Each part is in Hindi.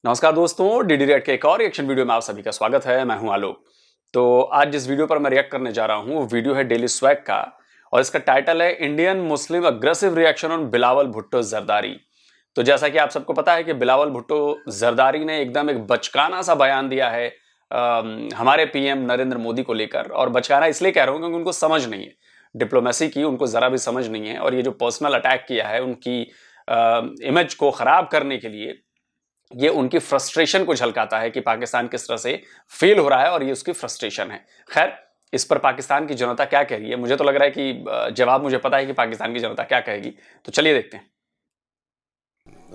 नमस्कार दोस्तों, डीडी रिएक्ट के एक और रिएक्शन वीडियो में आप सभी का स्वागत है। मैं हूं आलोक। तो आज जिस वीडियो पर मैं रिएक्ट करने जा रहा हूं वो वीडियो है डेली स्वैग का और इसका टाइटल है Indian Muslim aggressive reaction on Bilawal Bhutto Zardari. तो जैसा कि आप सबको पता है कि बिलावल भुट्टो जरदारी ने एकदम एक बचकाना सा बयान दिया है हमारे पीएम नरेंद्र मोदी को लेकर। और बचकाना इसलिए कह रहा हूं क्योंकि उनको समझ नहीं है डिप्लोमेसी की, उनको जरा भी समझ नहीं है। और ये जो पर्सनल अटैक किया है उनकी इमेज को खराब करने के लिए, ये उनकी फ्रस्ट्रेशन को झलकाता है कि पाकिस्तान किस तरह से फेल हो रहा है और ये उसकी फ्रस्ट्रेशन है। खैर, इस पर पाकिस्तान की जनता क्या कह रही है, मुझे तो लग रहा है कि जवाब मुझे पता है कि पाकिस्तान की जनता क्या कहेगी। तो चलिए देखते हैं।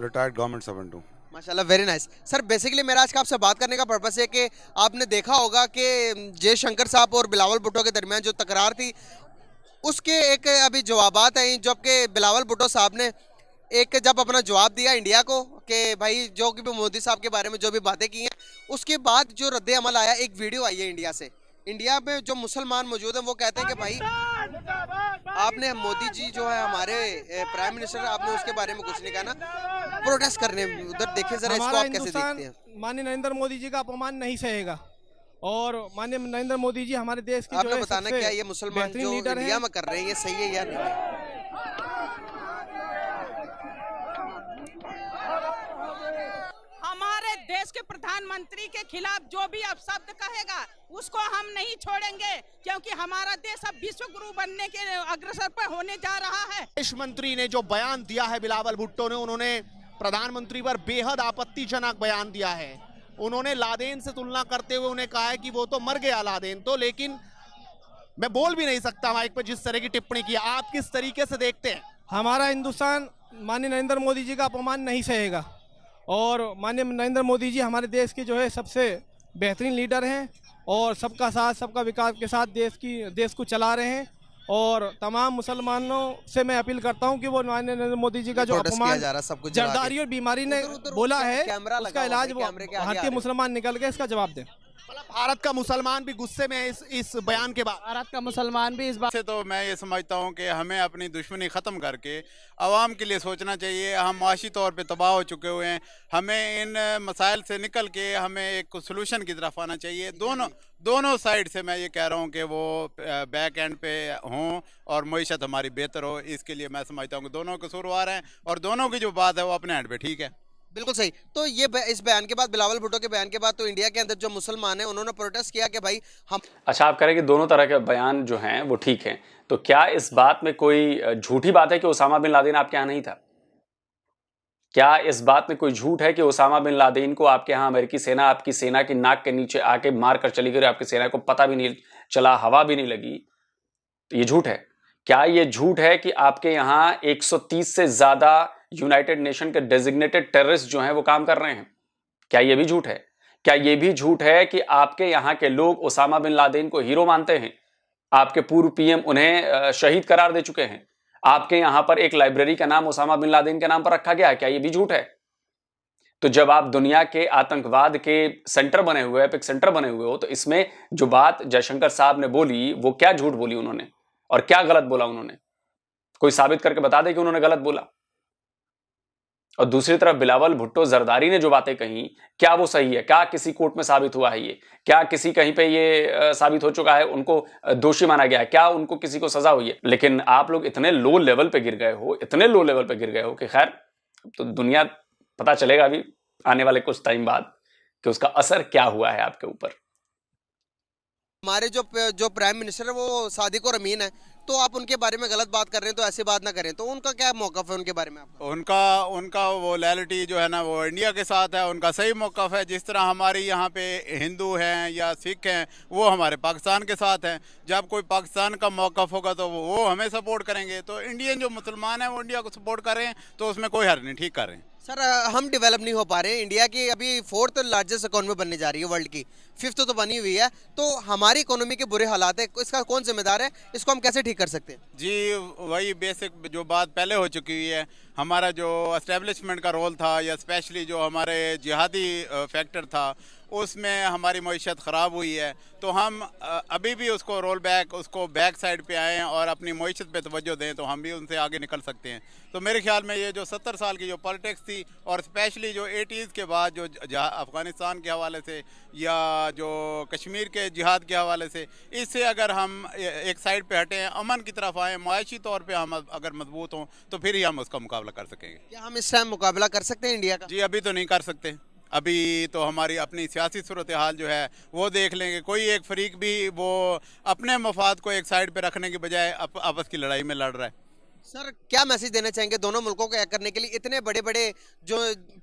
रिटायर्ड गवर्नमेंट सर्वेंट हूँ। माशाल्लाह, वेरी नाइस सर। बेसिकली मेरा आज का आपसे बात करने का पर्पस है कि आपने देखा होगा कि जयशंकर साहब और बिलावल भुट्टो के दरमियान जो तकरार थी उसके एक अभी जवाबात हैं, जबकि बिलावल भुट्टो साहब ने एक जब अपना जवाब दिया इंडिया को कि भाई जो कि मोदी साहब के बारे में जो भी बातें की हैं, उसके बाद जो रद्द अमल आया, एक वीडियो आई है इंडिया से। इंडिया में जो मुसलमान मौजूद हैं वो कहते हैं कि भाई आपने मोदी जी जो है हमारे प्राइम मिनिस्टर, आपने उसके बारे में कुछ नहीं कहा ना, प्रोटेस्ट करने उधर देखे जरा इसको आप कैसे देखते हैं? माननीय नरेंद्र मोदी जी का अपमान नहीं सहेगा और माननीय नरेंद्र मोदी जी हमारे देश की आपने बताना क्या ये मुसलमान जो इंडिया में कर रहे हैं ये सही है या नहीं? हमारे देश के प्रधानमंत्री के खिलाफ जो भी अपशब्द कहेगा उसको हम नहीं छोड़ेंगे, क्योंकि हमारा देश अब विश्व गुरु बनने के अग्रसर पर होने जा रहा है। विदेश मंत्री ने जो बयान दिया है बिलावल भुट्टो ने, उन्होंने प्रधानमंत्री पर बेहद आपत्तिजनक बयान दिया है। उन्होंने लादेन से तुलना करते हुए उन्हें कहा है कि वो तो मर गया लादेन तो, लेकिन मैं बोल भी नहीं सकता माइक पर जिस तरह की टिप्पणी की। आप किस तरीके से देखते हैं? हमारा हिंदुस्तान माननीय नरेंद्र मोदी जी का अपमान नहीं सहेगा और माननीय नरेंद्र मोदी जी हमारे देश के जो है सबसे बेहतरीन लीडर हैं और सबका साथ सबका विकास के साथ देश को चला रहे हैं। और तमाम मुसलमानों से मैं अपील करता हूं कि वो माननीय नरेंद्र मोदी जी का जो अपमान जरदारी और बीमारी ने बोला है उसका इलाज वो भारतीय मुसलमान निकल के इसका जवाब दें। भारत का मुसलमान भी गुस्से में है इस बयान के बाद। भारत का मुसलमान भी इस बात से तो मैं ये समझता हूँ कि हमें अपनी दुश्मनी ख़त्म करके आवाम के लिए सोचना चाहिए। हम माशी तौर पे तबाह हो चुके हुए हैं, हमें इन मसाइल से निकल के हमें एक सोल्यूशन की तरफ आना चाहिए। दोनों साइड से मैं ये कह रहा हूँ कि वो बैक एंड पे हों और मईशत हमारी बेहतर हो। इसके लिए मैं समझता हूँ कि दोनों कसूरवार हैं और दोनों की जो बात है वो अपने हैंड पे ठीक है। बिल्कुल सही। तो ये इस बयान के बाद, बिलावल भुट्टो के बयान के बाद, तो इंडिया के अंदर जो मुसलमान हैं उन्होंने प्रोटेस्ट किया कि भाई हम। अच्छा, आप कह रहे हैं कि दोनों तरह के बयान जो हैं वो ठीक हैं, तो क्या इस बात में कोई झूठी बात है कि ओसामा बिन लादेन आपके यहाँ नहीं था? क्या इस बात में कोई झूठ है कि ओसामा बिन लादेन को आपके यहाँ अमेरिकी सेना आपकी सेना की नाक के नीचे आके मार कर चली गई, आपकी सेना को पता भी नहीं चला, हवा भी नहीं लगी? तो ये झूठ है। क्या ये झूठ है कि आपके यहाँ 130 से ज्यादा यूनाइटेड नेशन के डेजिग्नेटेड टेररिस्ट जो हैं वो काम कर रहे हैं? क्या ये भी झूठ है? क्या ये भी झूठ है कि आपके यहाँ के लोग ओसामा बिन लादेन को हीरो मानते हैं? आपके पूर्व पीएम उन्हें शहीद करार दे चुके हैं। आपके यहां पर एक लाइब्रेरी का नाम ओसामा बिन लादेन के नाम पर रखा गया है। क्या ये भी झूठ है? तो जब आप दुनिया के आतंकवाद के सेंटर बने हुए, एपिक सेंटर बने हुए हो, तो इसमें जो बात जयशंकर साहब ने बोली वो क्या झूठ बोली उन्होंने और क्या गलत बोला उन्होंने? कोई साबित करके बता दे कि उन्होंने गलत बोला। और दूसरी तरफ बिलावल भुट्टो जरदारी ने जो बातें कही, क्या वो सही है? क्या किसी कोर्ट में साबित हुआ है ये? क्या किसी कहीं पे ये साबित हो चुका है, उनको दोषी माना गया है? क्या उनको किसी को सजा हुई है? लेकिन आप लोग इतने लो लेवल पे गिर गए हो, इतने लो लेवल पे गिर गए हो कि खैर, तो दुनिया पता चलेगा अभी आने वाले कुछ टाइम बाद कि उसका असर क्या हुआ है आपके ऊपर। हमारे जो प्राइम मिनिस्टर है वो सादिक और अमीन है, तो आप उनके बारे में गलत बात कर रहे हैं, तो ऐसी बात ना करें। तो उनका क्या मौक़िफ़ है उनके बारे में आपका? उनका वो लॉयल्टी जो है ना वो इंडिया के साथ है, उनका सही मौक़िफ़ है। जिस तरह हमारे यहाँ पे हिंदू हैं या सिख हैं वो हमारे पाकिस्तान के साथ हैं। जब कोई पाकिस्तान का मौक़िफ़ होगा तो वो हमें सपोर्ट करेंगे। तो इंडियन जो मुसलमान हैं वो इंडिया को सपोर्ट कर रहे हैं, तो उसमें कोई हर्ज नहीं, ठीक कर रहे हैं। सर, हम डेवलप नहीं हो पा रहे हैं। इंडिया की अभी 4th लार्जेस्ट इकोनॉमी बनने जा रही है वर्ल्ड की, 5th तो बनी हुई है। तो हमारी इकोनॉमी के बुरे हालात है, इसका कौन जिम्मेदार है? इसको हम कैसे ठीक कर सकते हैं? जी, वही बेसिक जो बात पहले हो चुकी हुई है। हमारा जो एस्टेब्लिशमेंट का रोल था या स्पेशली जो हमारे जिहादी फैक्टर था उसमें हमारी मईशत ख़राब हुई है, तो हम अभी भी उसको रोल बैक, उसको बैक साइड पे आएँ और अपनी मईशत पे तवज्जो दें तो हम भी उनसे आगे निकल सकते हैं। तो मेरे ख्याल में ये जो 70 साल की जो पॉलिटिक्स थी और स्पेशली जो 80s के बाद जो अफ़गानिस्तान के हवाले से या जो कश्मीर के जिहाद के हवाले से, इससे अगर हम एक साइड पे हटें, अमन की तरफ आएँ, माशी तौर पे हम अगर मजबूत हों तो फिर ही हम उसका मुकाबला कर सकेंगे। क्या हम इस टाइम मुकाबला कर सकते हैं इंडिया का? जी अभी तो नहीं कर सकते। अभी तो हमारी अपनी सियासी सूरत हाल जो है वो देख लेंगे। कोई एक फरीक भी वो अपने मफाद को एक साइड पे रखने की बजाय आपस की लड़ाई में लड़ रहा है। सर क्या मैसेज देना चाहेंगे दोनों मुल्कों को एक करने के लिए? इतने बड़े बड़े जो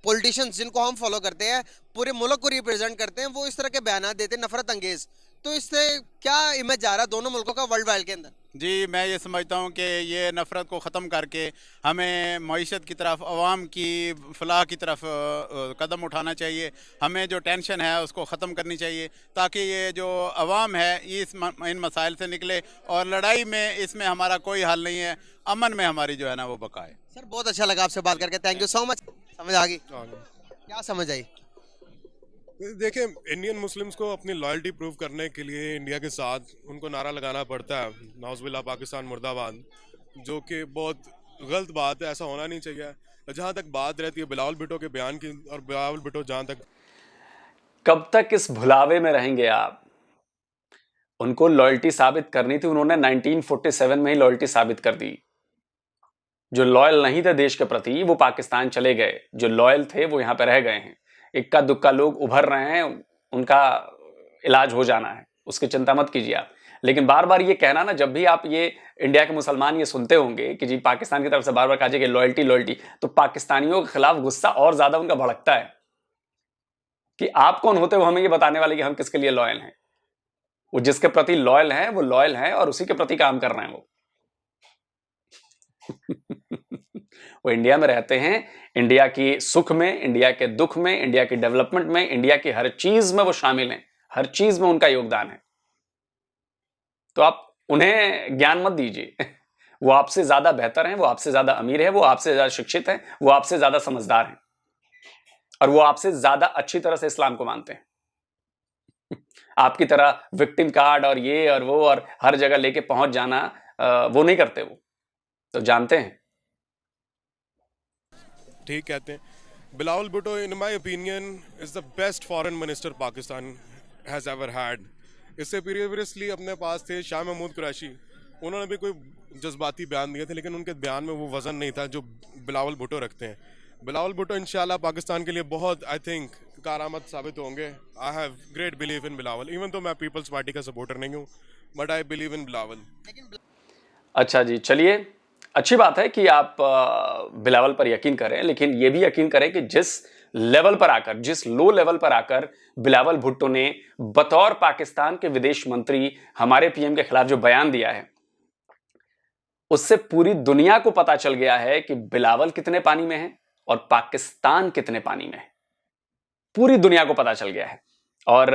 पॉलिटिशियंस जिनको हम फॉलो करते हैं, पूरे मुल्क को रिप्रेजेंट करते हैं, वो इस तरह के बयान देते हैं नफरत अंगेज, तो इससे क्या इमेज जा रहा है दोनों मुल्कों का वर्ल्ड वाइड के अंदर? जी मैं ये समझता हूँ कि ये नफ़रत को ख़त्म करके हमें मईशत की तरफ, अवाम की फलाह की तरफ कदम उठाना चाहिए। हमें जो टेंशन है उसको ख़त्म करनी चाहिए ताकि ये जो अवाम है इन मसाइल से निकले, और लड़ाई में इसमें हमारा कोई हल नहीं है, अमन में हमारी जो है ना वो बकाए। सर बहुत अच्छा लगा आपसे बात करके, थैंक यू सो मच। समझ आ गई? क्या समझ आई? देखिए, इंडियन मुस्लिम्स को अपनी लॉयल्टी प्रूव करने के लिए इंडिया के साथ उनको नारा लगाना पड़ता है, नाउज़ुबिल्लाह पाकिस्तान मुर्दाबाद, जो कि बहुत गलत बात है, ऐसा होना नहीं चाहिए। जहाँ तक बात रहती है बिलावल भुट्टो के बयान की, और बिलावल भुट्टो जहाँ तक, कब तक इस भुलावे में रहेंगे आप? उनको लॉयल्टी साबित करनी थी, उन्होंने 1947 में ही लॉयल्टी साबित कर दी। जो लॉयल नहीं थे देश के प्रति वो पाकिस्तान चले गए, जो लॉयल थे वो यहां पे रह गए हैं। इक्का दुक्का लोग उभर रहे हैं, उनका इलाज हो जाना है, उसकी चिंता मत कीजिए आप। लेकिन बार बार ये कहना ना, जब भी आप ये इंडिया के मुसलमान ये सुनते होंगे कि जी पाकिस्तान की तरफ से बार बार कहा जाए कि लॉयल्टी लॉयल्टी, तो पाकिस्तानियों के खिलाफ गुस्सा और ज्यादा उनका भड़कता है कि आप कौन होते हो हमें ये बताने वाले कि हम किसके लिए लॉयल हैं। वो जिसके प्रति लॉयल हैं वो लॉयल हैं और उसी के प्रति काम कर रहे हैं वो। वो इंडिया में रहते हैं, इंडिया की सुख में, इंडिया के दुख में, इंडिया की डेवलपमेंट में, इंडिया की हर चीज में वो शामिल हैं, हर चीज में उनका योगदान है। तो आप उन्हें ज्ञान मत दीजिए। वो आपसे ज्यादा बेहतर हैं, वो आपसे ज्यादा अमीर है, वो आपसे ज्यादा शिक्षित हैं, वो आपसे ज्यादा समझदार हैं, और वो आपसे ज्यादा अच्छी तरह से इस्लाम को मानते हैं। आपकी तरह विक्टिम कार्ड और ये और वो और हर जगह लेके पहुंच जाना वो नहीं करते, वो तो जानते हैं। ठीक कहते हैं। Bilawal Bhutto in my opinion is the best foreign minister Pakistan has ever had. इससे प्रीवियसली अपने पास थे शाह महमूद कुरैशी, उन्होंने भी कोई जज्बाती बयान दिए थे, लेकिन उनके बयान में वो वज़न नहीं था जो बिलावल भुट्टो रखते हैं। बिलावल भुट्टो इंशाल्लाह पाकिस्तान के लिए बहुत, आई थिंक, कारआमद साबित होंगे। I have great believe in Bilawal, even तो मैं पीपल्स पार्टी का सपोर्टर नहीं हूँ, but I believe in Bilawal. अच्छा जी, चलिए, अच्छी बात है कि आप बिलावल पर यकीन करें, लेकिन यह भी यकीन करें कि जिस लेवल पर आकर, जिस लो लेवल पर आकर बिलावल भुट्टो ने बतौर पाकिस्तान के विदेश मंत्री हमारे पीएम के खिलाफ जो बयान दिया है, उससे पूरी दुनिया को पता चल गया है कि बिलावल कितने पानी में है और पाकिस्तान कितने पानी में है। पूरी दुनिया को पता चल गया है। और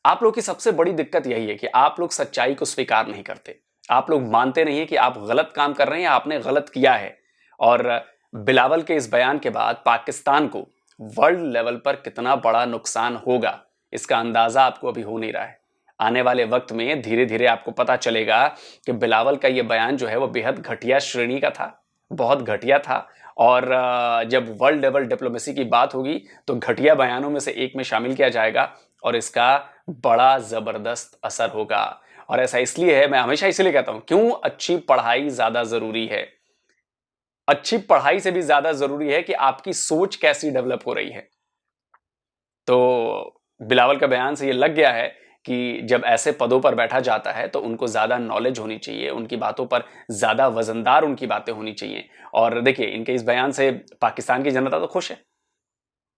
आप लोग की सबसे बड़ी दिक्कत यही है कि आप लोग सच्चाई को स्वीकार नहीं करते, आप लोग मानते नहीं है कि आप गलत काम कर रहे हैं, आपने गलत किया है। और बिलावल के इस बयान के बाद पाकिस्तान को वर्ल्ड लेवल पर कितना बड़ा नुकसान होगा, इसका अंदाजा आपको अभी हो नहीं रहा है। आने वाले वक्त में धीरे धीरे आपको पता चलेगा कि बिलावल का यह बयान जो है वो बेहद घटिया श्रेणी का था, बहुत घटिया था। और जब वर्ल्ड लेवल डिप्लोमेसी की बात होगी तो घटिया बयानों में से एक में शामिल किया जाएगा और इसका बड़ा जबरदस्त असर होगा। और ऐसा इसलिए है, मैं हमेशा इसलिए कहता हूं, क्यों अच्छी पढ़ाई ज्यादा जरूरी है। अच्छी पढ़ाई से भी ज्यादा जरूरी है कि आपकी सोच कैसी डेवलप हो रही है। तो बिलावल का बयान से ये लग गया है कि जब ऐसे पदों पर बैठा जाता है तो उनको ज्यादा नॉलेज होनी चाहिए, उनकी बातों पर ज्यादा वजनदार उनकी बातें होनी चाहिए। और देखिए, इनके इस बयान से पाकिस्तान की जनता तो खुश है,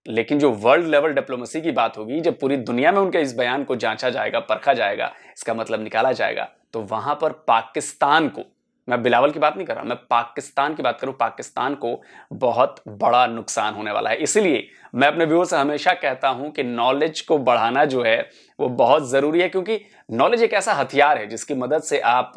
लेकिन जो वर्ल्ड लेवल डिप्लोमेसी की बात होगी, जब पूरी दुनिया में उनके इस बयान को जांचा जाएगा, परखा जाएगा, इसका मतलब निकाला जाएगा, तो वहां पर पाकिस्तान को, मैं बिलावल की बात नहीं कर रहा, मैं पाकिस्तान की बात करूं, पाकिस्तान को बहुत बड़ा नुकसान होने वाला है। इसलिए मैं अपने व्यूअर्स से हमेशा कहता हूं कि नॉलेज को बढ़ाना जो है वो बहुत जरूरी है, क्योंकि नॉलेज एक ऐसा हथियार है जिसकी मदद से आप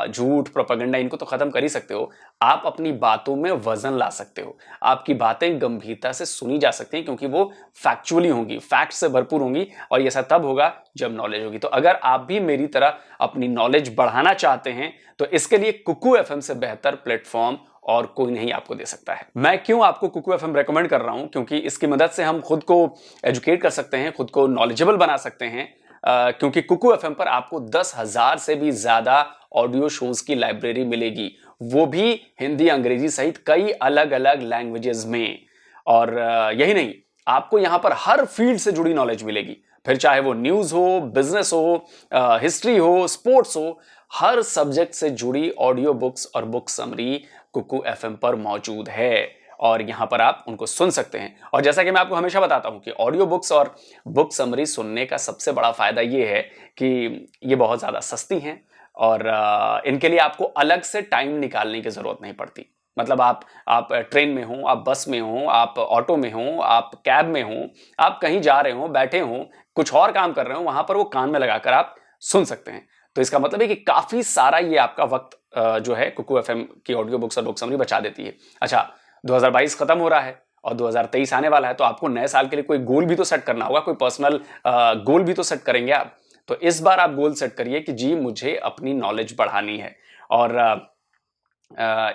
झूठ, प्रोपेगेंडा इनको तो खत्म कर ही सकते हो, आप अपनी बातों में वजन ला सकते हो, आपकी बातें गंभीरता से सुनी जा सकती हैं क्योंकि वो फैक्चुअली होंगी, फैक्ट से भरपूर होंगी, और ये ऐसा तब होगा जब नॉलेज होगी। तो अगर आप भी मेरी तरह अपनी नॉलेज बढ़ाना चाहते हैं तो इसके लिए कुकू एफएम से बेहतर प्लेटफॉर्म और कोई नहीं आपको दे सकता है। मैं क्यों आपको कुकू एफएम रेकमेंड कर रहा हूं? क्योंकि इसकी मदद से हम खुद को एजुकेट कर सकते हैं, खुद को नॉलेजेबल बना सकते हैं, क्योंकि कुकू एफएम पर आपको 10,000 से भी ज्यादा ऑडियो शोज की लाइब्रेरी मिलेगी, वो भी हिंदी, अंग्रेजी सहित कई अलग अलग लैंग्वेजेस में। और यही नहीं, आपको यहां पर हर फील्ड से जुड़ी नॉलेज मिलेगी, फिर चाहे वो न्यूज हो, बिजनेस हो, हिस्ट्री हो, स्पोर्ट्स हो, हर सब्जेक्ट से जुड़ी ऑडियो बुक्स और बुक समरी कुकू एफएम पर मौजूद है और यहां पर आप उनको सुन सकते हैं। और जैसा कि मैं आपको हमेशा बताता हूं कि ऑडियो बुक्स और बुक समरी सुनने का सबसे बड़ा फायदा यह है कि ये बहुत ज्यादा सस्ती हैं और इनके लिए आपको अलग से टाइम निकालने की जरूरत नहीं पड़ती। मतलब आप ट्रेन में हो, आप बस में हो, आप ऑटो में हो, आप कैब में हो, आप कहीं जा रहे हो, बैठे हो, कुछ और काम कर रहे हो, वहां पर वो कान में लगाकर आप सुन सकते हैं। तो इसका मतलब है कि काफी सारा ये आपका वक्त जो है कुकू एफएम की ऑडियो बुक्स और बुक समरी बचा देती है। अच्छा, 2022 खत्म हो रहा है और 2023 आने वाला है, तो आपको नए साल के लिए कोई गोल भी तो सेट करना होगा, कोई पर्सनल गोल भी तो सेट करेंगे आप। तो इस बार आप गोल सेट करिए कि जी मुझे अपनी नॉलेज बढ़ानी है, और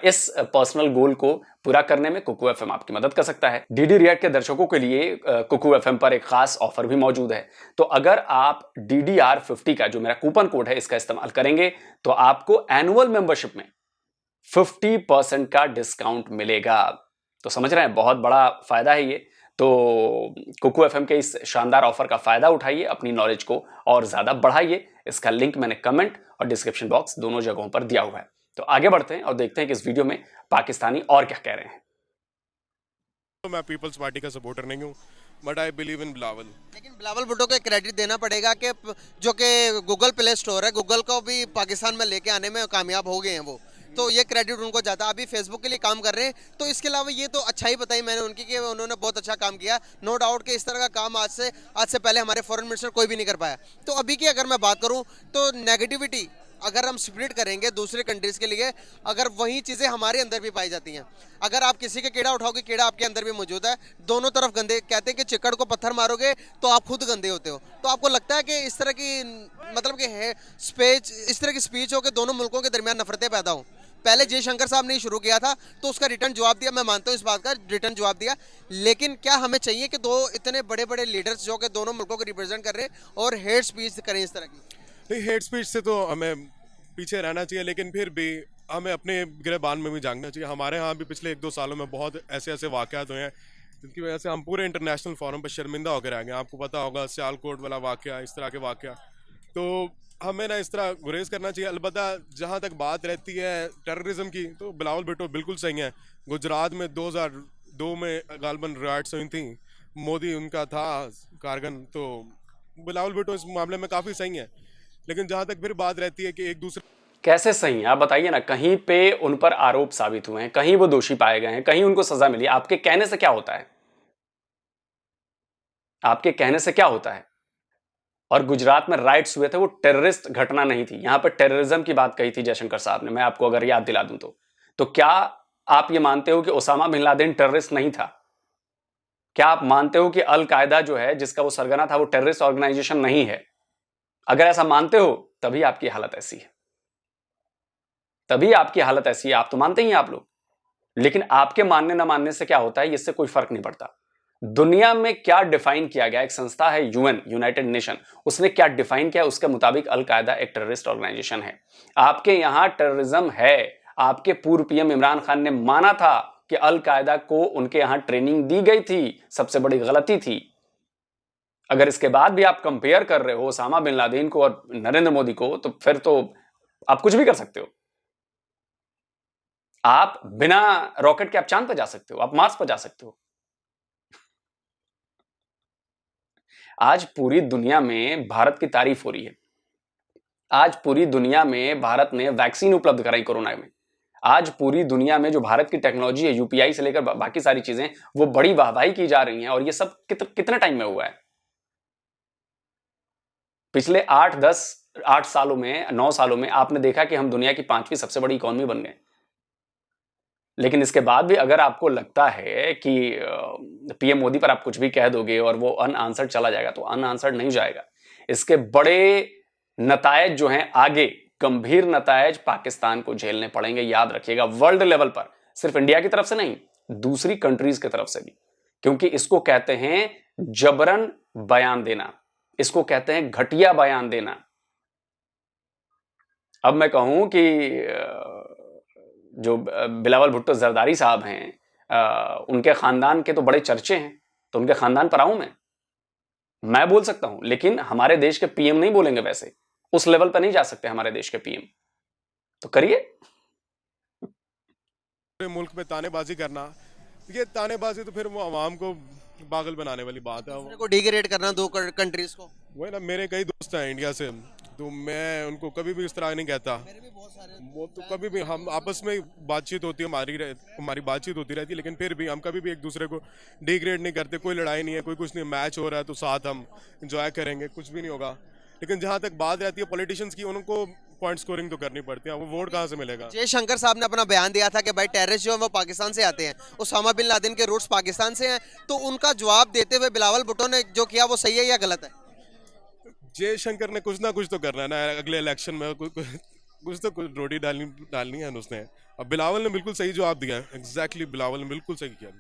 इस पर्सनल गोल को पूरा करने में कुकू एफएम आपकी मदद कर सकता है। डीडी रिएक्ट के दर्शकों के लिए कुकू एफएम पर एक खास ऑफर भी मौजूद है। तो अगर आप DDR50 का जो मेरा कूपन कोड है इसका इस्तेमाल करेंगे तो आपको एनुअल मेंबरशिप में 50% का डिस्काउंट मिलेगा। तो समझ रहे हैं, बहुत बड़ा फायदा है ये। तो कुकू एफएम के इस शानदार ऑफर का फायदा उठाइए, अपनी नॉलेज को और ज्यादा बढ़ाइए। इसका लिंक मैंने कमेंट और डिस्क्रिप्शन बॉक्स दोनों जगहों पर दिया हुआ है। तो आगे बढ़ते हैं और देखते हैं कि इस वीडियो में पाकिस्तानी और क्या कह रहे हैं। तो मैं पीपल्स पार्टी का सपोर्टर नहीं हूँ, but I believe in Bilawal. लेकिन बिलावल भुट्टो को क्रेडिट देना पड़ेगा कि जो कि गूगल प्ले स्टोर है, गूगल को भी पाकिस्तान में लेके आने में कामयाब हो गए हैं वो, तो ये क्रेडिट उनको जाता। अभी फेसबुक के लिए काम कर रहे हैं, तो इसके अलावा ये तो अच्छा ही बताई मैंने उनकी कि उन्होंने बहुत अच्छा काम किया। नो डाउट कि इस तरह का काम आज से पहले हमारे फॉरेन मिनिस्टर कोई भी नहीं कर पाया। तो अभी की अगर मैं बात करूं तो नेगेटिविटी अगर हम स्प्रेड करेंगे दूसरे कंट्रीज के लिए, अगर वही चीज़ें हमारे अंदर भी पाई जाती हैं, अगर आप किसी के कीड़ा उठाओगे, कीड़ा आपके अंदर भी मौजूद है, दोनों तरफ गंदे। कहते हैं कि चिकड़ को पत्थर मारोगे तो आप खुद गंदे होते हो। तो आपको लगता है कि इस तरह की मतलब कि है इस तरह की स्पीच हो कि दोनों मुल्कों के दरमियान नफरतें पैदा हों? पहले जयशंकर साहब ने शुरू किया था तो उसका रिटर्न जवाब दिया, मैं मानता हूँ इस बात का रिटर्न जवाब दिया। लेकिन क्या हमें चाहिए कि दो इतने बड़े बड़े लीडर्स जो कि दोनों मुल्कों को रिप्रेजेंट कर रहे हैं और हेट स्पीच करें इस तरह की? नहीं, हेट स्पीच से तो हमें पीछे रहना चाहिए, लेकिन फिर भी हमें अपने गिरबान में भी झांकना चाहिए। हमारे यहाँ भी पिछले 1-2 सालों में बहुत ऐसे ऐसे वाक़यात हुए हैं जिनकी वजह से हम पूरे इंटरनेशनल फोरम पर शर्मिंदा होकर आ गए। आपको पता होगा सियालकोट वाला वाक़या, इस तरह के वाक़या। तो हमें ना इस तरह गुरेज करना चाहिए। अलबत्ता जहाँ तक बात रहती है टेररिज्म की, तो बिलावल भुट्टो बिल्कुल सही है। गुजरात में 2002 में गालबन राइट्स हुई थी, मोदी उनका था कारगन, तो बिलावल भुट्टो इस मामले में काफ़ी सही है। लेकिन जहाँ तक फिर बात रहती है कि एक दूसरे कैसे सही है आप बताइए ना, कहीं पे उन पर आरोप साबित हुए हैं, कहीं वो दोषी पाए गए हैं, कहीं उनको सजा मिली, आपके कहने से क्या होता है? आपके कहने से क्या होता है? और गुजरात में राइट्स हुए थे, वो टेररिस्ट घटना नहीं थी। यहां पर टेररिज्म की बात कही थी जयशंकर साहब ने, मैं आपको अगर याद दिला दूं तो क्या आप ये मानते हो कि ओसामा बिन लादेन टेररिस्ट नहीं था? क्या आप मानते हो कि अल कायदा जो है जिसका वो सरगना था वो टेररिस्ट ऑर्गेनाइजेशन नहीं है? अगर ऐसा मानते हो तभी आपकी हालत ऐसी है, तभी आपकी हालत ऐसी है। आप तो मानते ही हैं आप लोग, लेकिन आपके मानने ना मानने से क्या होता है, इससे कोई फर्क नहीं पड़ता। दुनिया में क्या डिफाइन किया गया, एक संस्था है यूएन, यूनाइटेड नेशन, उसने क्या डिफाइन किया, उसके मुताबिक अल कायदा एक टेररिस्ट ऑर्गेनाइजेशन है। आपके यहां टेररिज्म है। आपके पूर्व पीएम इमरान खान ने माना था कि अल कायदा को उनके यहां ट्रेनिंग दी गई थी, सबसे बड़ी गलती थी। अगर इसके बाद भी आप कंपेयर कर रहे हो ओसामा बिन लादेन को और नरेंद्र मोदी को, तो फिर तो आप कुछ भी कर सकते हो। आप बिना रॉकेट के आप चांद पर जा सकते हो, आप मार्स पर जा सकते हो। आज पूरी दुनिया में भारत की तारीफ हो रही है। आज पूरी दुनिया में भारत ने वैक्सीन उपलब्ध कराई कोरोना में। आज पूरी दुनिया में जो भारत की टेक्नोलॉजी है, यूपीआई से लेकर बाकी सारी चीजें, वो बड़ी वाहवाही की जा रही हैं। और ये सब कितने टाइम में हुआ है? पिछले 8 सालों में, 9 सालों में आपने देखा कि हम दुनिया की 5वीं सबसे बड़ी इकोनॉमी बन गए। लेकिन इसके बाद भी अगर आपको लगता है कि पीएम मोदी पर आप कुछ भी कह दोगे और वो अनआंसर्ड चला जाएगा, तो अनआंसर्ड नहीं जाएगा। इसके बड़े नतायज जो हैं आगे, गंभीर नतायज पाकिस्तान को झेलने पड़ेंगे, याद रखिएगा। वर्ल्ड लेवल पर, सिर्फ इंडिया की तरफ से नहीं, दूसरी कंट्रीज की तरफ से भी। क्योंकि इसको कहते हैं जबरन बयान देना, इसको कहते हैं घटिया बयान देना। अब मैं कहूं कि जो बिलावल भुट्टो जरदारी साहब हैं, उनके खानदान के तो बड़े चर्चे हैं, तो उनके खानदान पर आऊं मैं बोल सकता हूं, लेकिन हमारे देश के पीएम नहीं बोलेंगे। वैसे उस लेवल पर नहीं जा सकते हमारे देश के पीएम, तो करिए। मुल्क में तानेबाजी करना, ये तानेबाजी तो फिर वो आवाम को पागल बनाने वाली बात है। को डिग्रेड करना दो कंट्रीज को, वो ना, मेरे कई दोस्त हैं इंडिया से, तो मैं उनको कभी भी इस तरह नहीं कहता। वो तो कभी भी हम आपस में बातचीत होती है, हमारी बातचीत होती रहती है, लेकिन फिर भी हम कभी भी एक दूसरे को डिग्रेड नहीं करते। कोई लड़ाई नहीं है, कोई कुछ नहीं, मैच हो रहा है तो साथ हम एंजॉय करेंगे, कुछ भी नहीं होगा। लेकिन जहां तक बात रहती है पॉलिटिशियंस की, उनको पॉइंट स्कोरिंग तो करनी पड़ती है, वो वोट कहां से मिलेगा? जयशंकर साहब ने अपना बयान दिया था कि भाई टेररिस्ट जो है वो पाकिस्तान से आते हैं, उसामा बिन लादेन के रूट्स पाकिस्तान से हैं, तो उनका जवाब देते हुए बिलावल भुट्टो ने जो किया वो सही है या गलत है? जयशंकर ने कुछ ना कुछ तो करना है ना, अगले इलेक्शन में कुछ तो कुछ रोटी डालनी है उसने। अब बिलावल ने बिल्कुल सही जवाब दिया है, एग्जैक्टली बिलावल ने बिल्कुल सही किया।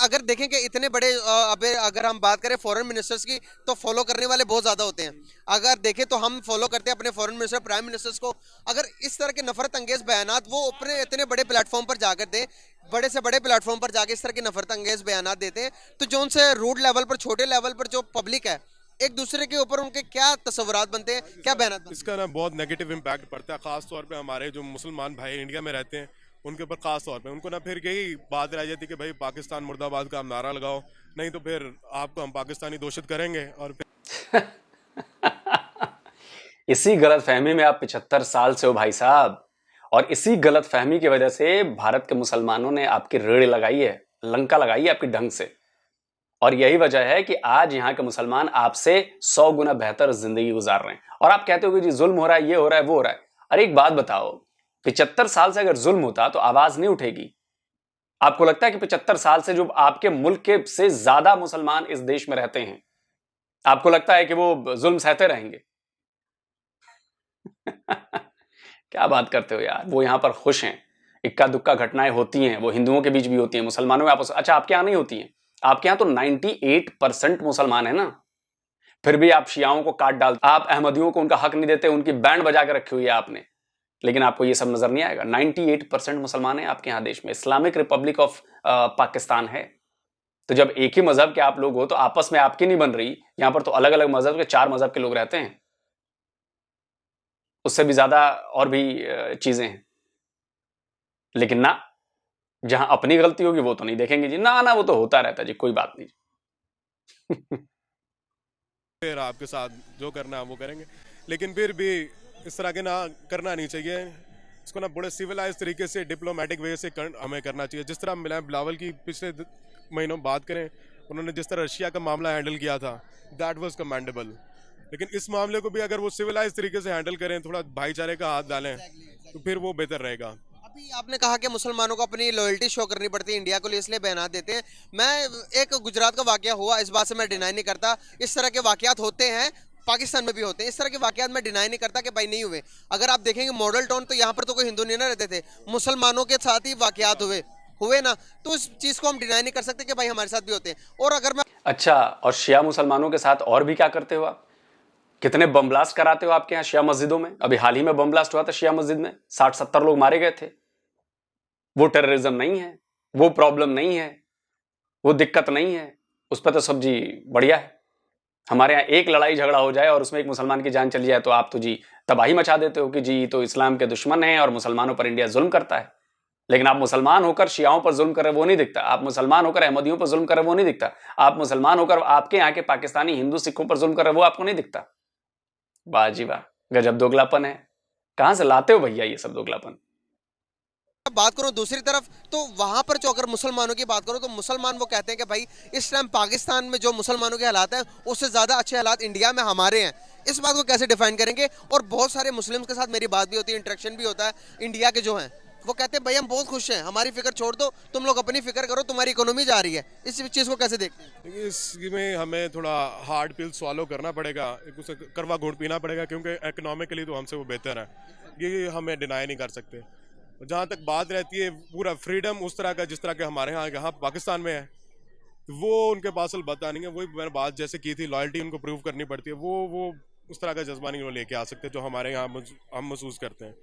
अगर देखें कि इतने बड़े अगर हम बात करें फॉरेन मिनिस्टर्स की, तो फॉलो करने वाले बहुत ज्यादा होते हैं। अगर देखें तो हम फॉलो करते हैं अपने फॉरेन मिनिस्टर, प्राइम मिनिस्टर्स को। अगर इस तरह के नफरत अंगेज बयानात वो अपने इतने बड़े प्लेटफॉर्म पर जाकर दें, बड़े से बड़े प्लेटफॉर्म पर जाकर इस तरह के नफरत अंगेज बयानात देते हैं, तो जो उनसे रूट लेवल पर, छोटे लेवल पर जो पब्लिक है, एक दूसरे के ऊपर उनके क्या तस्वुरात बनते हैं, क्या बयानात बनते हैं? इसका ना बहुत नेगेटिव इम्पैक्ट पड़ता है, खास तौर पे हमारे जो मुसलमान भाई इंडिया में रहते हैं उनके ऊपर खास तौर पे। उनको ना फिर यही बात रह जाती है कि भाई पाकिस्तान मुर्दाबाद का हम नारा लगाओ, नहीं तो फिर आपको हम पाकिस्तानी घोषित करेंगे। और फिर इसी गलत फहमी में आप 75 साल से हो भाई साहब, और इसी गलत फहमी की वजह से भारत के मुसलमानों ने आपकी रेड़ लगाई है, लंका लगाई है आपकी ढंग से। और यही वजह है कि आज यहां के मुसलमान आपसे 100 गुना बेहतर जिंदगी गुजार रहे हैं। और आप कहते हो कि जी जुल्म हो रहा है, ये हो रहा है, वो हो रहा है। अरे एक बात बताओ, 75 साल से अगर जुल्म होता तो आवाज नहीं उठेगी? आपको लगता है कि 75 साल से जो आपके मुल्क के से ज्यादा मुसलमान इस देश में रहते हैं, आपको लगता है कि वो जुल्म सहते रहेंगे? क्या बात करते हो यार, वो यहां पर खुश हैं। इक्का दुक्का घटनाएं होती हैं, वो हिंदुओं के बीच भी होती हैं, मुसलमानों में आपस। अच्छा, आपके यहां नहीं होती हैं? आपके यहां तो 98% मुसलमान है ना, फिर भी आप शियाओं को काट डालते, आप अहमदियों को उनका हक नहीं देते, उनकी बैंड बजा के रखी हुई है आपने। लेकिन आपको ये सब नजर नहीं आएगा। 98% मुसलमान है आपके यहां देश में, इस्लामिक रिपब्लिक ऑफ पाकिस्तान है। तो जब एक ही मजहब के आप लोग हो तो आपस में आपकी नहीं बन रही, यहां पर तो अलग अलग मजहब के 4 मजहब के लोग रहते हैं, उससे भी ज्यादा और भी चीजें हैं। लेकिन ना, जहां अपनी गलती होगी वो तो नहीं देखेंगे जी, ना वो तो होता रहता है जी, कोई बात नहीं। फिर आपके साथ जो करना है वो करेंगे, लेकिन फिर भी इस तरह के ना करना नहीं चाहिए। इसको ना बड़े सिविलाइज तरीके से, डिप्लोमेटिक वे से हमें करना चाहिए। जिस तरह मिला बिलावल की पिछले महीनों बात करें, उन्होंने जिस तरह रशिया का मामला हैंडल किया था, दैट वाज कमेंडेबल। लेकिन इस मामले को भी अगर वो सिविलाइज तरीके से हैंडल करें, थोड़ा भाईचारे का हाथ डालें, तो फिर वो बेहतर रहेगा। अभी आपने कहा कि मुसलमानों को अपनी लॉयल्टी शो करनी पड़ती है इंडिया को, इसलिए बयान देते हैं। मैं एक गुजरात का वाकया हुआ, इस बात से मैं डिनाई नहीं करता, इस तरह के वाकयात होते हैं, पाकिस्तान में भी होते हैं। इस तरह के वाकयात मैं डिनाई नहीं करता कि भाई नहीं हुए। अगर आप देखेंगे मॉडल टाउन, तो यहाँ पर तो कोई हिंदू नहीं ना रहते थे, मुसलमानों के साथ ही वाकयात हुए ना, तो इस चीज को हम डिनाई नहीं कर सकते कि भाई हमारे साथ भी होते हैं। और अगर मैं अच्छा, और शिया मुसलमानों के साथ और भी क्या करते हो आप? कितने बम ब्लास्ट कराते हो आपके यहाँ शिया मस्जिदों में? अभी हाल ही में बम ब्लास्ट हुआ था शिया मस्जिद में, 60-70 लोग मारे गए थे। वो टेररिज्म नहीं है, वो प्रॉब्लम नहीं है, वो दिक्कत नहीं है, उस पर तो सब जी बढ़िया है। हमारे यहाँ एक लड़ाई झगड़ा हो जाए और उसमें एक मुसलमान की जान चली जाए तो आप तो जी तबाही मचा देते हो कि जी तो इस्लाम के दुश्मन हैं और मुसलमानों पर इंडिया जुल्म करता है। लेकिन आप मुसलमान होकर शियाओं पर जुल्म कर रहे वो नहीं दिखता, आप मुसलमान होकर अहमदियों पर जुल्म कर रहे वो नहीं दिखता, आप मुसलमान होकर आपके यहाँ के पाकिस्तानी हिंदू सिखों पर जुल्म कर रहे वो आपको नहीं दिखता। वाह जी वाह, गजब दोगलापन है। कहां से लाते हो भैया ये सब दोगलापन? बात करूं दूसरी तरफ, तो वहां पर जो अगर मुसलमानों की बात करूं तो मुसलमान वो कहते हैं कि भाई इस टाइम पाकिस्तान में जो मुसलमानों के हालात हैं उससे ज़्यादा अच्छे हालात इंडिया में हमारे हैं। इस बात को कैसे डिफाइन करेंगे? और बहुत सारे मुस्लिम्स के साथ मेरी बात भी होती है, इंटरेक्शन भी होता है इंडिया के जो हैं, वो कहते हैं भाई हम बहुत खुश हैं, हमारी फिक्र छोड़ दो, तुम लोग अपनी फिक्र करो, तुम्हारी इकोनॉमी जा रही है। इस चीज़ को कैसे देखते हैं? देखिए, इसमें हमें थोड़ा हार्ड पिल स्वॉलो करना पड़ेगा, एक उसे करवा घूंट पीना पड़ेगा, क्योंकि इकोनॉमिकली तो हमसे वो बेहतर है, ये हमें डिनाई नहीं कर सकते। जहाँ तक बात रहती है पूरा फ्रीडम उस तरह का जिस तरह के हमारे यहाँ पाकिस्तान में है, वो उनके पास अलबत्ता नहीं है। वही मैंने बात जैसे की थी, लॉयल्टी उनको प्रूव करनी पड़ती है, वो उस तरह का जज्बा नहीं वो लेके आ सकते जो हमारे यहाँ हम महसूस करते हैं।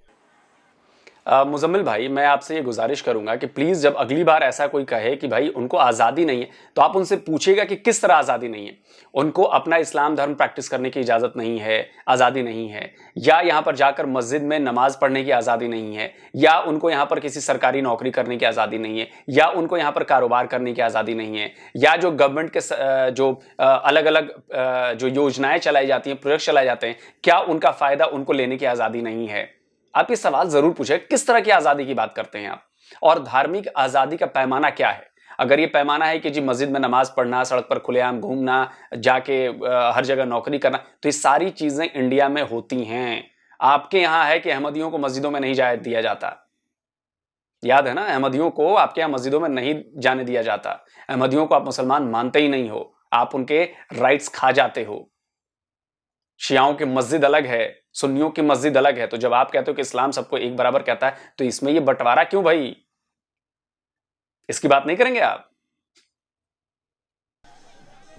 मुजम्मिल भाई, मैं आपसे ये गुजारिश करूंगा कि प्लीज़ जब अगली बार ऐसा कोई कहे कि भाई उनको आज़ादी नहीं है, तो आप उनसे पूछिएगा कि किस तरह आज़ादी नहीं है। उनको अपना इस्लाम धर्म प्रैक्टिस करने की इजाज़त नहीं है, आज़ादी नहीं है, या यहाँ पर जाकर मस्जिद में नमाज पढ़ने की आज़ादी नहीं है, या उनको यहाँ पर किसी सरकारी नौकरी करने की आज़ादी नहीं है, या उनको यहाँ पर कारोबार करने की आज़ादी नहीं है, या जो गवर्नमेंट के जो अलग अलग जो योजनाएं चलाई जाती हैं, प्रोजेक्ट चलाए जाते हैं, क्या उनका फ़ायदा उनको लेने की आज़ादी नहीं है? आप ये सवाल जरूर पूछे, किस तरह की आजादी की बात करते हैं आप, और धार्मिक आजादी का पैमाना क्या है? अगर ये पैमाना है कि जी मस्जिद में नमाज पढ़ना, सड़क पर खुलेआम घूमना, जाके हर जगह नौकरी करना, तो ये सारी चीजें इंडिया में होती हैं। आपके यहां है कि अहमदियों को मस्जिदों में नहीं जाने दिया जाता, याद है ना? अहमदियों को आपके यहां मस्जिदों में नहीं जाने दिया जाता। अहमदियों को आप मुसलमान मानते ही नहीं हो, आप उनके राइट्स खा जाते हो। शियाओं की मस्जिद अलग है, सुन्नियों की मस्जिद अलग है। तो जब आप कहते हो कि इस्लाम सबको एक बराबर कहता है, तो इसमें ये बंटवारा क्यों भाई? इसकी बात नहीं करेंगे आप?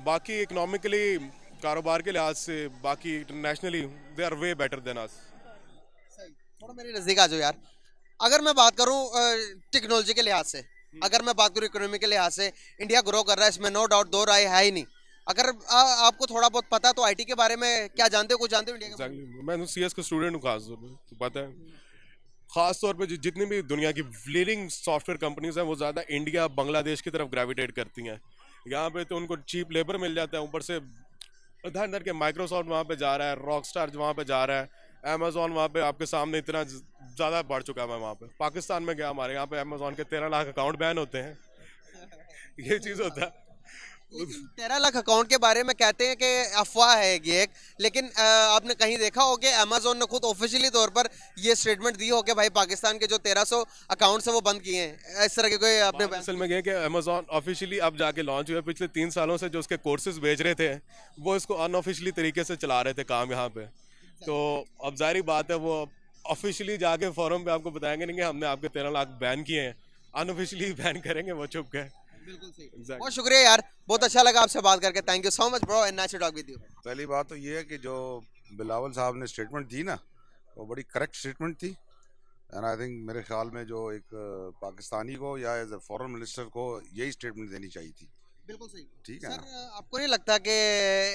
बाकी इकोनॉमिकली, कारोबार के लिहाज से, बाकी internationally they are way better than us. थोड़ा मेरे नजदीक आ जाओ यार। अगर मैं बात करूं टेक्नोलॉजी के लिहाज से, अगर मैं बात करूं इकोनॉमी के लिहाज से, इंडिया ग्रो कर रहा है, इसमें नो डाउट, दो राय है ही नहीं। अगर आपको थोड़ा बहुत पता तो आईटी के बारे में क्या जानते हो, कुछ जानते हो इंडिया के बारे में? मैं सीएस का स्टूडेंट हूँ, खास तौर पे तो पता है। खास तौर पे जितनी भी दुनिया की लीडिंग सॉफ्टवेयर कंपनीज हैं, वो ज़्यादा इंडिया बांग्लादेश की तरफ ग्रेविटेट करती हैं। यहाँ पे तो उनको चीप लेबर मिल जाता है, ऊपर से धर धर के माइक्रोसॉफ्ट वहाँ पे जा रहा है, रॉकस्टार वहाँ पे जा रहा है, अमेजोन वहाँ पे आपके सामने इतना ज़्यादा बढ़ चुका है। वहाँ पे पाकिस्तान में गया, हमारे यहाँ पे अमेजोन के 13 लाख अकाउंट बैन होते हैं। ये चीज़ होता है। 13 लाख अकाउंट के बारे में कहते हैं कि अफवाह है ये एक, लेकिन आपने कहीं देखा हो कि अमेजोन ने खुद ऑफिशियली तौर पर ये स्टेटमेंट दी हो कि भाई पाकिस्तान के जो 1300 अकाउंट्स हैं वो बंद किए हैं? इस तरह के कोई आपने असल में गए कि अमेजोन ऑफिशियली अब जाके लॉन्च हुआ। पिछले 3 सालों से जो उसके कोर्सेज भेज रहे थे, वो इसको अनऑफिशियली तरीके से चला रहे थे काम यहाँ पे। तो अब जाहिर बात है, वो ऑफिशियली जाके फोरम पे आपको बताएंगे नहीं कि हमने आपके 13 लाख बैन किए हैं, अनऑफिशियली बैन करेंगे वो चुप गए। बिल्कुल सही। बहुत शुक्रिया यार, बहुत अच्छा लगा आपसे बात करके। Thank you so much bro, and nice to talk with you. पहली बात तो ये है कि जो बिलावल साहब ने स्टेटमेंट दी ना, वो बड़ी करेक्ट स्टेटमेंट थी। एंड आई थिंक मेरे ख्याल में जो एक पाकिस्तानी को या एज ए फॉरेन मिनिस्टर को यही स्टेटमेंट देनी चाहिए थी। बिल्कुल सही। ठीक है सर, ना? आपको नहीं लगता कि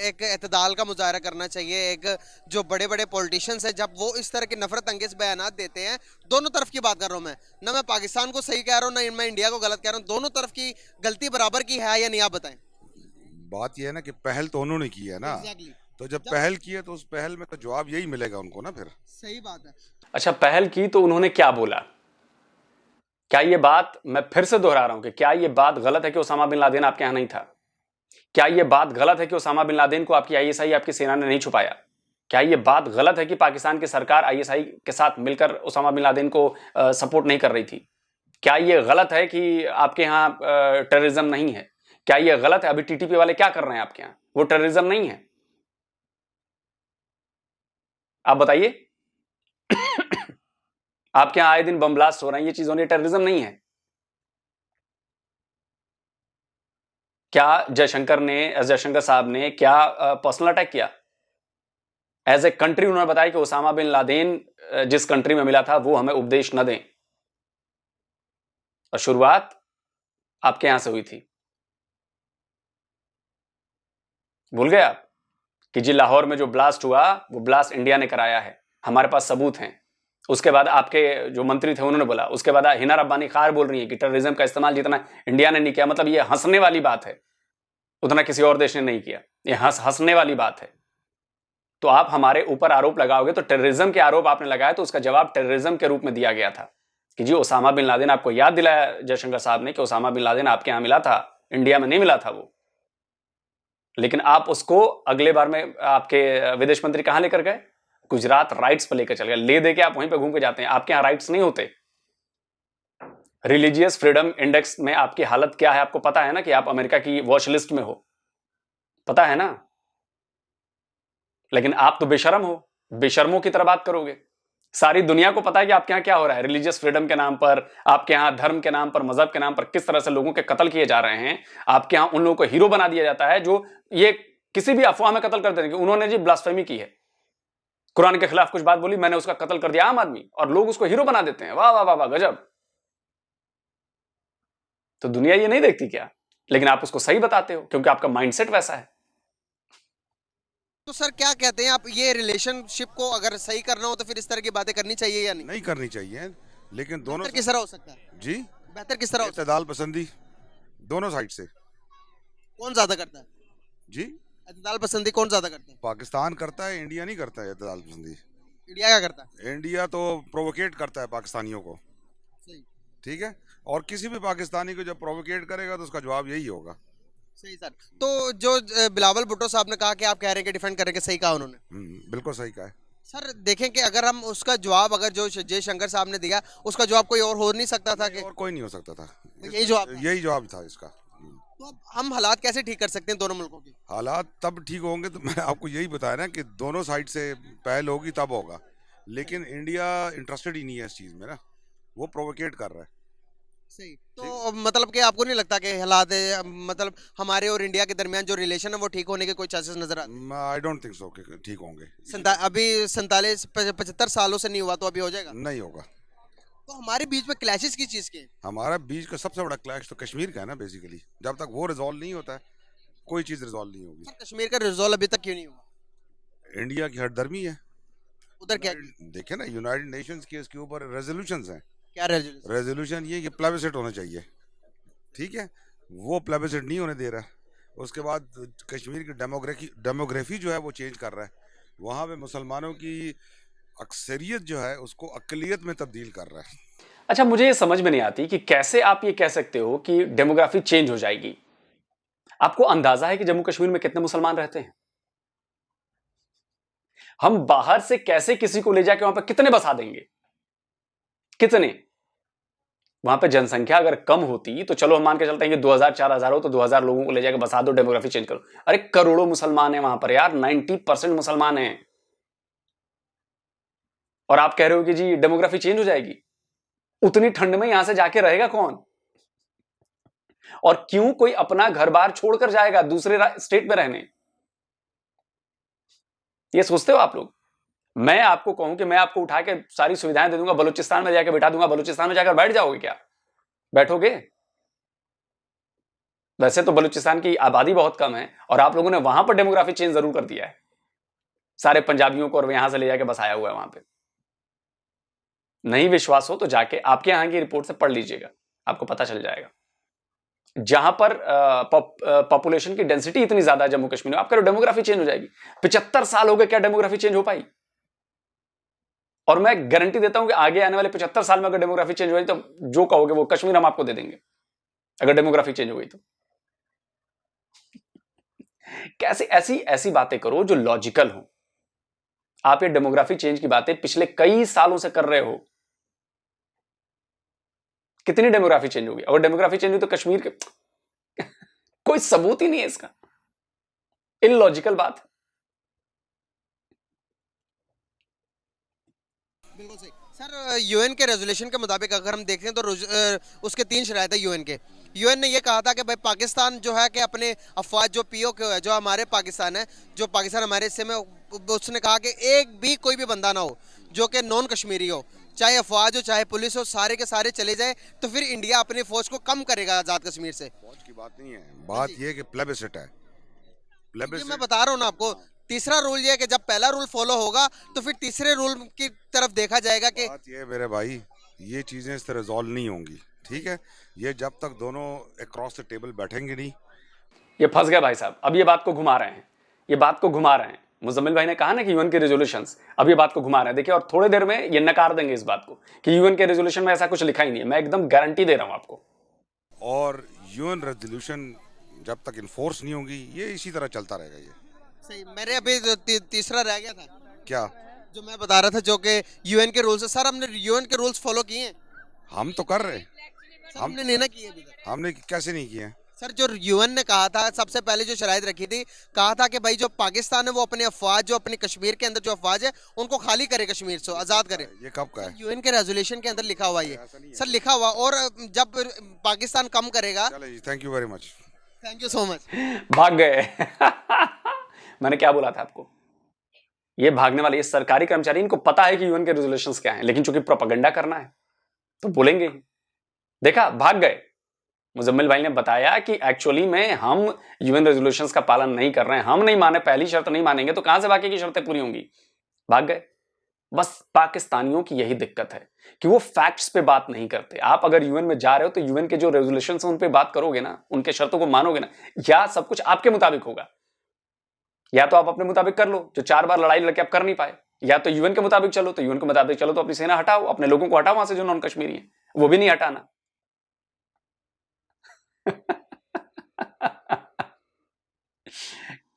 एक एतदाल का मुजाहरा करना चाहिए? एक जो बड़े बड़े पॉलिटिशियंस हैं, जब वो इस तरह के नफरत अंगेज बयानात देते हैं, दोनों तरफ की बात कर रहा हूँ मैं, ना मैं पाकिस्तान को सही कह रहा हूँ, ना मैं इंडिया को गलत कह रहा हूँ, दोनों तरफ की गलती बराबर की है या नहीं, आप बताएं। बात यह है ना कि पहल तो उन्होंने की है ना। Exactly. तो जब पहल की है तो उस पहल में तो जवाब यही मिलेगा उनको ना फिर। सही बात है। अच्छा, पहल की तो उन्होंने क्या बोला? क्या ये बात, मैं फिर से दोहरा रहा हूं कि क्या ये बात गलत है कि ओसामा बिन लादेन आपके यहां नहीं था? क्या ये बात गलत है कि ओसामा बिन लादेन को आपकी आईएसआई, आपकी सेना ने नहीं छुपाया? क्या ये बात गलत है कि पाकिस्तान की सरकार आईएसआई के साथ मिलकर ओसामा बिन लादेन को सपोर्ट नहीं कर रही थी? क्या ये गलत है कि आपके यहां टेररिज्म नहीं है? क्या ये गलत है, अभी टीटीपी वाले क्या कर रहे हैं आपके यहां, वो टेररिज्म नहीं है? आप बताइए। आपके यहां आए दिन बम ब्लास्ट हो रहे हैं, ये चीजों ने टेररिज्म नहीं है? क्या जयशंकर साहब ने क्या पर्सनल अटैक किया? एज ए कंट्री उन्होंने बताया कि ओसामा बिन लादेन जिस कंट्री में मिला था वो हमें उपदेश न दें, और शुरुआत आपके यहां से हुई थी। भूल गए आप कि जी लाहौर में जो ब्लास्ट हुआ वो ब्लास्ट इंडिया ने कराया है, हमारे पास सबूत हैं। उसके बाद आपके जो मंत्री थे उन्होंने बोला, उसके बाद हिना रब्बानी खार बोल रही है कि टेररिज्म का इस्तेमाल जितना इंडिया ने नहीं किया, मतलब ये हंसने वाली बात है, उतना किसी और देश ने नहीं किया, ये हंसने वाली बात है। तो आप हमारे ऊपर आरोप लगाओगे तो टेररिज्म के आरोप आपने लगाया तो उसका जवाब टेररिज्म के रूप में दिया गया था। कि जी ओसामा बिन लादेन, आपको याद दिलाया जयशंकर साहब ने कि ओसामा बिन लादेन आपके यहां मिला था, इंडिया में नहीं मिला था वो। लेकिन आप उसको अगले बार में आपके विदेश मंत्री कहां लेकर गए? गुजरात राइट्स पर लेकर चल गए। ले दे के आप वहीं पे घूम के जाते हैं। आपके यहां राइट्स नहीं होते। रिलीजियस फ्रीडम इंडेक्स में आपकी हालत क्या है आपको पता है ना, कि आप अमेरिका की वॉच लिस्ट में हो, पता है ना। लेकिन आप तो बेशर्म हो, बेशर्मों की तरह बात करोगे। सारी दुनिया को पता है कि आपके यहां क्या हो रहा है। रिलीजियस फ्रीडम के नाम पर, आपके यहां धर्म के नाम पर, मजहब के नाम पर किस तरह से लोगों के कत्ल किए जा रहे हैं। आपके यहां उन लोगों को हीरो बना दिया जाता है जो ये किसी भी अफवाह में कत्ल कर देंगे। उन्होंने जी ब्लास्फेमी की है, कुरान के खिलाफ कुछ बात बोली, मैंने उसका कत्ल कर दिया, आम आदमी, और लोग उसको हीरो बना देते हैं। वाह वाह वाह वाह, गजब। तो दुनिया ये नहीं देखती क्या? लेकिन आप उसको सही बताते हो क्योंकि आपका माइंडसेट वैसा है। तो सर क्या कहते हैं आप, ये रिलेशनशिप को अगर सही करना हो तो फिर इस तरह की बातें करनी चाहिए या नहीं? नहीं करनी चाहिए, लेकिन दोनों बेहतर किस तरह हो सकता है जी, बेहतर किस तरह हो सकता इत्तेदाल पसंदी दोनों साइड से। है? कौन ज्यादा करता है जी, इत्तेदाल पसंदी? कौन ज्यादा करता है? पाकिस्तान करता है, इंडिया नहीं करता है इत्तेदाल पसंदी। इंडिया क्या करता है? इंडिया तो प्रोवोकेट करता है पाकिस्तानियों को, सही ठीक है, और किसी भी पाकिस्तानी को जब प्रोवोकेट करेगा तो उसका जवाब यही होगा। सही सर। तो जो बिलावल भुट्टो साहब ने कहा कि आप कह रहे हैं कि डिफेंड करेंगे, सही कहा उन्होंने। बिल्कुल सही कहा है सर देखें कि अगर हम उसका जवाब, अगर जो जयशंकर साहब ने दिया उसका जवाब कोई और हो नहीं सकता था कि? और कोई नहीं हो सकता था, यही जवाब था? यही जवाब था इसका। तो अब हम हालात कैसे ठीक कर सकते हैं दोनों मुल्कों के? हालात तब ठीक होंगे, तो मैंने आपको यही बताया ना कि दोनों साइड से पहल होगी तब होगा। लेकिन इंडिया इंटरेस्टेड ही नहीं है इस चीज में ना, वो प्रोवोकेट कर रहा है। सही। तो मतलब कि आपको नहीं लगता कि हालात मतलब हमारे और इंडिया के दरमियान जो रिलेशन है वो ठीक होने के कोई चांसेस नजर आते हैं? आई डोंट थिंक सो कि ठीक होंगे। अभी 47-75 सालों से नहीं हुआ तो अभी हो जाएगा? नहीं होगा। तो हमारे बीच में क्लैशेस की चीज के? हमारा बीच का सबसे बड़ा क्लैश तो कश्मीर का है ना बेसिकली। जब तक वो रिजॉल्व नहीं होता है कोई चीज रिजॉल्व नहीं होगी। सर कश्मीर का रिजॉल्व अभी तक क्यों नहीं हुआ? इंडिया की हठधर्मी है उधर। क्या देखे ना, यूनाइटेड नेशंस के इसके ऊपर रेजोल्यूशंस हैं। क्या रेजोल्यूशन ये कि प्लेबिसेट होना चाहिए, ठीक है, वो प्लेबिसेट नहीं होने दे रहा। उसके बाद कश्मीर की डेमोग्राफी जो है वो चेंज कर रहा है। वहाँ पे मुसलमानों की अक्सरियत जो है उसको अकलियत में तब्दील कर रहा है। अच्छा, मुझे ये समझ में नहीं आती कि कैसे आप ये कह सकते हो कि डेमोग्राफी चेंज हो जाएगी। आपको अंदाजा है कि जम्मू कश्मीर में कितने मुसलमान रहते हैं? हम बाहर से कैसे किसी को ले जाके वहां पर कितने बसा देंगे? कितने? वहां पे जनसंख्या अगर कम होती तो चलो हम मान के चलते हैं कि 2000-4000 हो तो 2000 लोगों को ले जाके बसा दो, डेमोग्राफी चेंज करो। अरे करोड़ों मुसलमान हैं वहां पर यार, 90% मुसलमान हैं, और आप कह रहे हो कि जी डेमोग्राफी चेंज हो जाएगी। उतनी ठंड में यहां से जाके रहेगा कौन? और क्यों कोई अपना घर बार छोड़कर जाएगा दूसरे स्टेट में रहने? ये सोचते हो आप लोग? मैं आपको कहूं कि मैं आपको उठा के सारी सुविधाएं दे दूंगा, बलूचिस्तान में जाकर बैठा दूंगा, बलूचिस्तान में जाकर बैठ जाओगे क्या? बैठोगे? वैसे तो बलूचिस्तान की आबादी बहुत कम है और आप लोगों ने वहां पर डेमोग्राफी चेंज जरूर कर दिया है। सारे पंजाबियों को और यहां से ले जाके बसाया हुआ है वहां पे। नहीं विश्वास हो तो जाके आपके यहां की रिपोर्ट से पढ़ लीजिएगा, आपको पता चल जाएगा। जहां पर पॉपुलेशन की डेंसिटी इतनी ज्यादा है जम्मू कश्मीर में, आप कह रहे हो डेमोग्राफी चेंज हो जाएगी। 75 साल हो गए, क्या डेमोग्राफी चेंज हो पाई? और मैं गारंटी देता हूं कि आगे आने वाले 75 साल में अगर डेमोग्राफी चेंज हो गई तो जो कहोगे वो कश्मीर हम आपको दे देंगे, अगर डेमोग्राफी चेंज हो गई तो। कैसे ऐसी बातें करो जो लॉजिकल हो। आप ये डेमोग्राफी चेंज की बातें पिछले कई सालों से कर रहे हो। कितनी डेमोग्राफी चेंज होगी? अगर डेमोग्राफी चेंज हुई तो कश्मीर के कोई सबूत ही नहीं है इसका। इलॉजिकल बात है। बिल्कुल सही। सर यूएन के रेजोल्यूशन के मुताबिक अगर हम देखें तो उसके 3 शरायत है यूएन के। यूएन ने यह कहा था कि भाई पाकिस्तान जो है कि अपने अफवाज जो पीओके है, जो हमारे पाकिस्तान है, जो पाकिस्तान हमारे हिस्से में, उसने कहा कि एक भी कोई भी बंदा ना हो जो कि नॉन कश्मीरी हो, चाहे अफवाज हो चाहे पुलिस हो, सारे के सारे चले जाए तो फिर इंडिया अपनी फौज को कम करेगा आजाद कश्मीर से। फौज की बात नहीं है, बात यह है कि प्लेबिसेट है। मैं बता रहा हूँ ना आपको, तीसरा रूल ये है कि जब पहला रूल फॉलो होगा तो फिर तीसरे रूल की तरफ देखा जाएगा कि बात ये मेरे भाई, ये चीजें इस तरह रिजॉल्व नहीं होंगी, ठीक है। ये जब तक दोनों अक्रॉस द टेबल बैठेंगे नहीं। ये फंस गए भाई साहब, अब ये बात को घुमा रहे हैं, ये बात को घुमा रहे हैं। मुजम्मिल भाई ने कहा ना कि यूएन के रेजोल्यूशंस, अब ये बात को घुमा रहे हैं, देखिए, और थोड़ी देर में ये नकार देंगे इस बात को कि यूएन के रेजोल्यूशन में ऐसा कुछ लिखा ही नहीं है। मैं एकदम गारंटी दे रहा हूं आपको। और यूएन रेजोल्यूशन जब तक इन्फोर्स नहीं होगी, ये इसी तरह चलता रहेगा। ये सही। मेरे अभी तीसरा रह गया था, क्या जो मैं बता रहा था, जो कि यूएन के रूल्स है। सर हमने यूएन के रूल्स फॉलो किए हैं? हम तो कर रहे हैं। सर हमने नहीं ना किए अभी तक। हमने कैसे नहीं किए हैं? सर जो यूएन ने कहा था, सबसे पहले जो शराइत रखी थी, कहा था कि भाई जो पाकिस्तान है वो अपने अफवाज, जो अपने कश्मीर के अंदर जो अफवाज है उनको खाली करे, कश्मीर से आज़ाद करे। ये कब का है? यूएन के रेजोल्यूशन के अंदर लिखा हुआ ये सर, लिखा हुआ। और जब पाकिस्तान कम करेगा। चलो जी, thank you very much. Thank you so much. भाग गए। मैंने क्या बोला था आपको? ये भागने वाले, ये सरकारी कर्मचारी, इनको पता है कि यूएन के रेजोल्यूशंस क्या हैं, लेकिन चूंकि प्रोपेगेंडा करना है तो बोलेंगे ही। देखा, भाग गए। मुजम्मिल भाई ने बताया कि एक्चुअली में हम यूएन रेजोल्यूशंस का पालन नहीं कर रहे हैं, हम नहीं माने, पहली शर्त नहीं मानेंगे तो कहां से बाकी की शर्तें पूरी होंगी? भाग गए। बस पाकिस्तानियों की यही दिक्कत है कि वो फैक्ट्स पे बात नहीं करते। आप अगर यूएन में जा रहे हो तो यूएन के जो रेजोल्यूशंस हैं उन पे बात करोगे ना, उनके शर्तों को मानोगे ना, या सब कुछ आपके मुताबिक होगा, या तो आप अपने मुताबिक कर लो जो 4 बार लड़ाई लड़के आप कर नहीं पाए, या तो यूएन के मुताबिक चलो। तो यूएन के मुताबिक चलो तो अपनी सेना हटाओ, अपने लोगों को हटाओ वहां से जो नॉन कश्मीरी है, वो भी नहीं हटाना।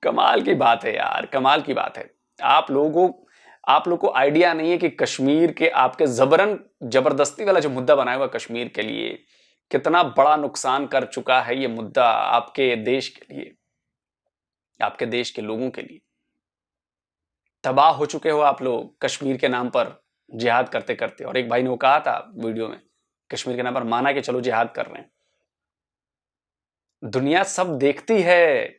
कमाल की बात है यार, कमाल की बात है। आप लोगों को आइडिया नहीं है कि कश्मीर के आपके जबरदस्ती वाला जो मुद्दा बनाया हुआ कश्मीर के लिए कितना बड़ा नुकसान कर चुका है ये मुद्दा आपके देश के लिए, आपके देश के लोगों के लिए। तबाह हो चुके हो आप लोग कश्मीर के नाम पर जिहाद करते करते। और एक भाई ने वो कहा था वीडियो में, कश्मीर के नाम पर माना कि चलो जिहाद कर रहे हैं। दुनिया सब देखती है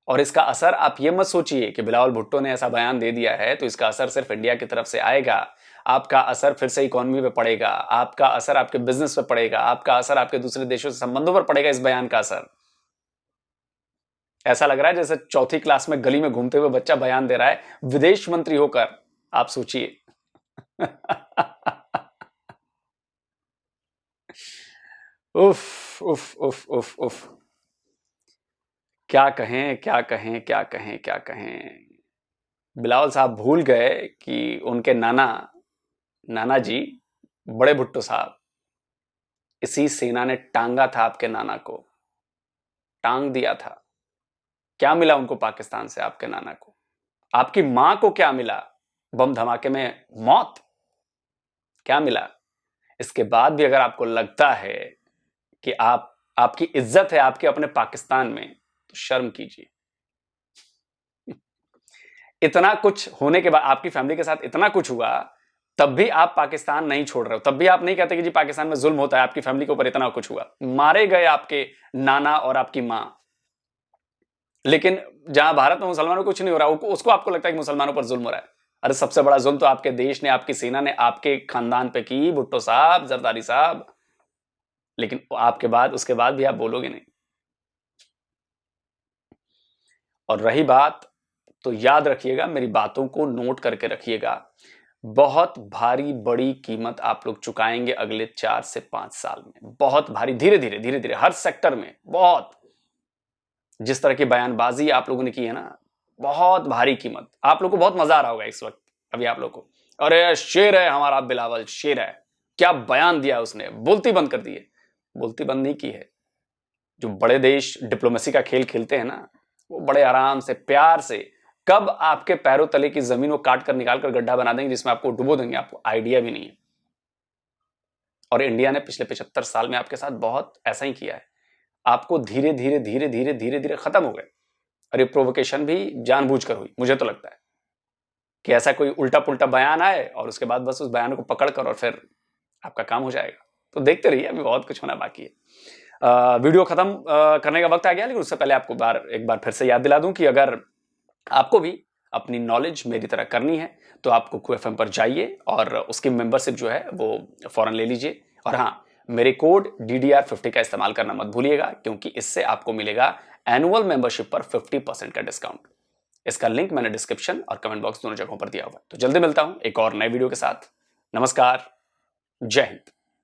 और इसका असर, आप ये मत सोचिए कि बिलावल भुट्टो ने ऐसा बयान दे दिया है तो इसका असर सिर्फ इंडिया की तरफ से आएगा। आपका असर फिर से इकोनॉमी पे पड़ेगा, आपका असर आपके बिजनेस पे पड़ेगा, आपका असर आपके दूसरे देशों से संबंधों पर पड़ेगा। इस बयान का असर ऐसा लग रहा है जैसे चौथी क्लास में गली में घूमते हुए बच्चा बयान दे रहा है विदेश मंत्री होकर। आप सोचिए। उफ उफ उफ उफ उफ, क्या कहें क्या कहें क्या कहें क्या कहें। बिलावल साहब भूल गए कि उनके नाना जी बड़े भुट्टो साहब, इसी सेना ने टांगा था आपके नाना को, टांग दिया था। क्या मिला उनको पाकिस्तान से? आपके नाना को, आपकी मां को क्या मिला? बम धमाके में मौत। क्या मिला? इसके बाद भी अगर आपको लगता है कि आपकी इज्जत है आपके अपने पाकिस्तान में, तो शर्म कीजिए। इतना कुछ होने के बाद, आपकी फैमिली के साथ इतना कुछ हुआ, तब भी आप पाकिस्तान नहीं छोड़ रहे हो, तब भी आप नहीं कहते कि जी पाकिस्तान में जुल्म होता है, आपकी फैमिली के ऊपर इतना कुछ हुआ, मारे गए आपके नाना और आपकी मां। लेकिन जहां भारत में मुसलमानों को कुछ नहीं हो रहा, उसको आपको लगता है कि मुसलमानों पर जुल्म हो रहा है। अरे सबसे बड़ा जुल्म तो आपके देश ने, आपकी सेना ने आपके खानदान पे की, भुट्टो साहब, जरदारी साहब। लेकिन उसके बाद भी आप बोलोगे नहीं। और रही बात, तो याद रखिएगा, मेरी बातों को नोट करके रखिएगा, बहुत भारी बड़ी कीमत आप लोग चुकाएंगे अगले 4 से 5 साल में। बहुत भारी, धीरे धीरे हर सेक्टर में। बहुत, जिस तरह की बयानबाजी आप लोगों ने की है ना, बहुत भारी कीमत। आप लोगों को बहुत मजा आ रहा होगा इस वक्त अभी आप लोगों को, अरे शेर है हमारा बिलावल, शेर है, क्या बयान दिया उसने, बोलती बंद कर दी है। बोलती बंद नहीं की है। जो बड़े देश डिप्लोमेसी का खेल खेलते हैं ना, वो बड़े आराम से, प्यार से, कब आपके पैरों तले की जमीन को काट कर निकाल कर गड्ढा बना देंगे जिसमें आपको डुबो देंगे, आपको आइडिया भी नहीं है। और इंडिया ने पिछले 75 साल में आपके साथ बहुत ऐसा ही किया है। आपको धीरे धीरे खत्म हो गए। और ये प्रोवोकेशन भी जानबूझकर हुई, मुझे तो लगता है कि ऐसा कोई उल्टा पुल्टा बयान आए और उसके बाद बस उस बयान को पकड़कर और फिर आपका काम हो जाएगा। तो देखते रहिए, अभी बहुत कुछ होना बाकी है। वीडियो खत्म करने का वक्त आ गया, लेकिन उससे पहले आपको एक बार फिर से याद दिला दूं कि अगर आपको भी अपनी नॉलेज मेरी तरह करनी है तो आपको QFM पर जाइए और उसकी मेंबरशिप जो है वो फौरन ले लीजिए। और हाँ, मेरे कोड DDR50 का इस्तेमाल करना मत भूलिएगा, क्योंकि इससे आपको मिलेगा एनुअल मेंबरशिप पर 50% का डिस्काउंट। इसका लिंक मैंने डिस्क्रिप्शन और कमेंट बॉक्स दोनों जगहों पर दिया हुआ है। तो जल्दी मिलता हूं एक और नए वीडियो के साथ। नमस्कार, जय हिंद।